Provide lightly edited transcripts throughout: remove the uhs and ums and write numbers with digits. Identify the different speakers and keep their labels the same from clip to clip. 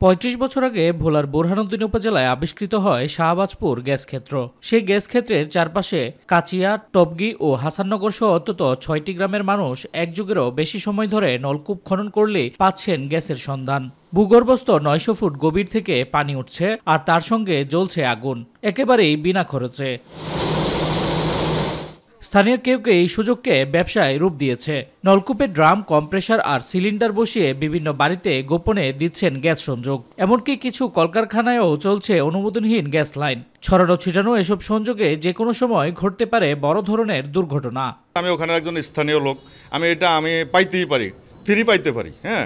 Speaker 1: ৩৫ বছর আগে ভোলার বোরহানউদ্দিন উপজেলায় আবিষ্কৃত হয় শাহবাজপুর গ্যাস ক্ষেত্র। সেই গ্যাস ক্ষেত্রের চারপাশে কাচিয়া, টবগি ও হাসাননগর সহ অন্তত ৬টি গ্রামের মানুষ এক যুগেরও বেশি সময় ধরে নলকূপ খনন করলেই পাচ্ছেন গ্যাসের সন্ধান। ভূগর্ভস্থ ৯০০ ফুট গভীর থেকে পানি উঠছে আর তার সঙ্গে জ্বলছে আগুন, একেবারেই বিনা খরচে। স্থানীয় কেউ এই সুযোগকে ব্যবসায় রূপ দিয়েছে। নলকূপে ড্রাম, কম্প্রেসার আর সিলিন্ডার বসিয়ে বিভিন্ন বাড়িতে গোপনে দিচ্ছেন গ্যাস সংযোগ। এমনকি কিছু কলকারখানায়ও চলছে অনুমোদনহীন গ্যাস লাইন। ছড়ানো ছিটানো এসব সংযোগে যে কোনো সময় ঘটতে পারে বড় ধরনের দুর্ঘটনা।
Speaker 2: আমি ওখানে একজন স্থানীয় লোক, আমি পাইতেই পারি, ফ্রি পাইতে পারি, হ্যাঁ,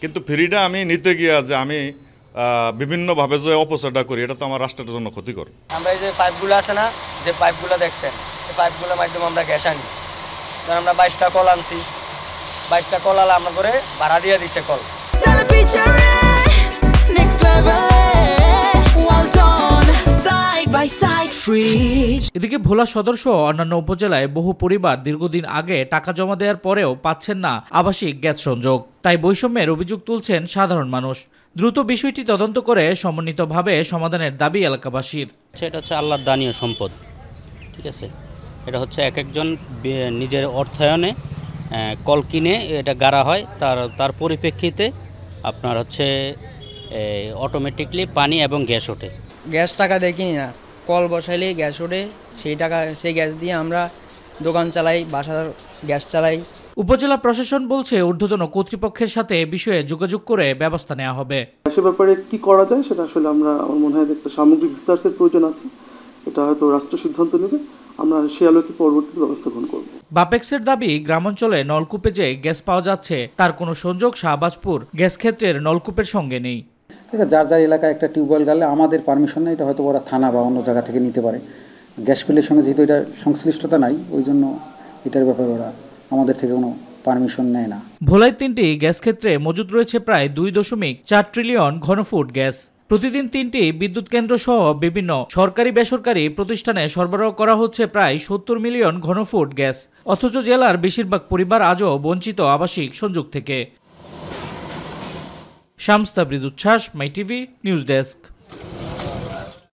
Speaker 2: কিন্তু ফ্রিটা আমি নিতে গিয়ে যে আমি বিভিন্নভাবে যে অপচয়টা করি, এটা তো আমার রাষ্ট্রের জন্য ক্ষতিকর।
Speaker 3: আমরা এই যে পাইপগুলো আছে না, যে পাইপগুলো দেখছেন, এই পাইপগুলোর মাধ্যমে আমরা গ্যাস আনি। আমরা 22টা কল আনছি, 22টা কল আলা আমরা করে ভাড়া দিয়ে দিছে কল।
Speaker 1: এদিকে ভোলা সদর সহ অন্যান্য উপজেলায় বহু পরিবার দীর্ঘদিন আগে টাকা জমা দেওয়ার পরেও পাচ্ছেন না আবাসিক গ্যাস সংযোগ। তাই বৈষম্যের অভিযোগ তুলছেন সাধারণ মানুষ। দ্রুত বিষয়টি তদন্ত করে সমন্বিতভাবে সমাধানের দাবি এলাকাবাসীর।
Speaker 4: এটা হচ্ছে আল্লাহর দানীয় সম্পদ, ঠিক আছে। এটা হচ্ছে এক একজন নিজের অর্থায়নে কল কিনে এটা গাড়া হয়, তার পরিপ্রেক্ষিতে আপনার হচ্ছে অটোমেটিকলি পানি এবং গ্যাস ওঠে।
Speaker 5: গ্যাস টাকা দিয়ে কিনি না, কল বসাইলেই গ্যাস ওঠে। সেই গ্যাস দিয়ে আমরা দোকান চালাই, বাসার গ্যাস চালাই।
Speaker 1: উপজেলা প্রশাসন বলছে ঊর্ধ্বতন কর্তৃপক্ষের সাথে বিষয়ে যোগাযোগ করে ব্যবস্থা নেওয়া হবে।
Speaker 6: সে ব্যাপারে কি করা যায় সেটা আসলে আমার মনে হয় একটা সামগ্রিক রিসার্চের প্রয়োজন আছে। এটা হয়তো রাষ্ট্র সিদ্ধান্ত নেবে, আমরা সে আলোকে পরবর্তীতে ব্যবস্থা গ্রহণ করব।
Speaker 1: বাপেক্সের দাবি, গ্রামাঞ্চলে নলকূপে যে গ্যাস পাওয়া যাচ্ছে তার কোনো সংযোগ শাহবাজপুর গ্যাস ক্ষেত্রের নলকূপের সঙ্গে নেই।
Speaker 7: এটা যার এলাকায় একটা টিউবওয়েল গেলে আমাদের পারমিশন নেই, এটা হয়তো ওরা থানা বা অন্য জায়গা থেকে নিতে পারে। গ্যাস বিলের সঙ্গে যেহেতু এটা সংশ্লিষ্টতা নাই, ওই জন্য এটার ব্যাপারে ওরা আমাদের থেকে কোনো পারমিশন নেয় না।
Speaker 1: ভোলায় 3টি গ্যাস ক্ষেত্রে মজুদ রয়েছে প্রায় 2.4 ট্রিলিয়ন ঘনফুট গ্যাস। প্রতিদিন 3টি বিদ্যুৎ কেন্দ্র সহ বিভিন্ন সরকারি বেসরকারি প্রতিষ্ঠানে সরবরাহ করা হচ্ছে প্রায় 70 মিলিয়ন ঘনফুট গ্যাস। অথচ জেলার বেশিরভাগ পরিবার আজও বঞ্চিত আবাসিক সংযোগ থেকে। শামস তাবরিজ উচ্ছ্বাস, মাই টিভি নিউজ ডেস্ক।